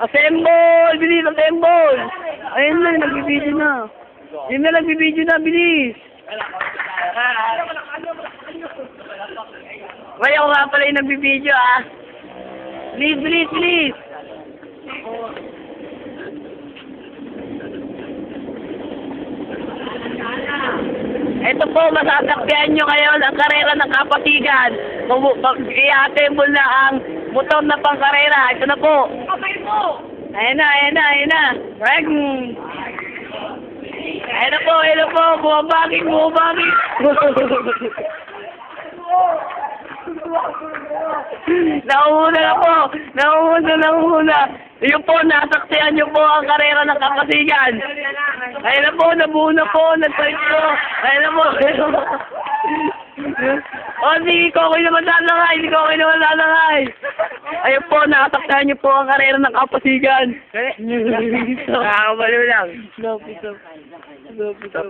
Assemble! Bilis, assemble! Ayun na, nagbibideo na. Yun na, nagbibideo na, bilis! May ako nga pala yung nagbibideo, ah. Bilis, bilis, bilis! Ito po, masasakyan nyo ngayon ang karera ng Kapatigan. I-assemble na ang motor na pangkarera. Ito na po. Ayan na, ayan na, ayan na. Ayan na po, ayan na po. Bumabagin, bumabagin. Nauuna na po. Nauuna. Yung po, nasaksihan nyo po ang karera ng Kapatigan. Ayun na po, nabuo na po, nag-fight po. Ayun na po. O, hindi ko okay naman lalangay. Ayun po, nakasaksihan nyo po ang karera ng Kapatigan. Nakakabalo lang.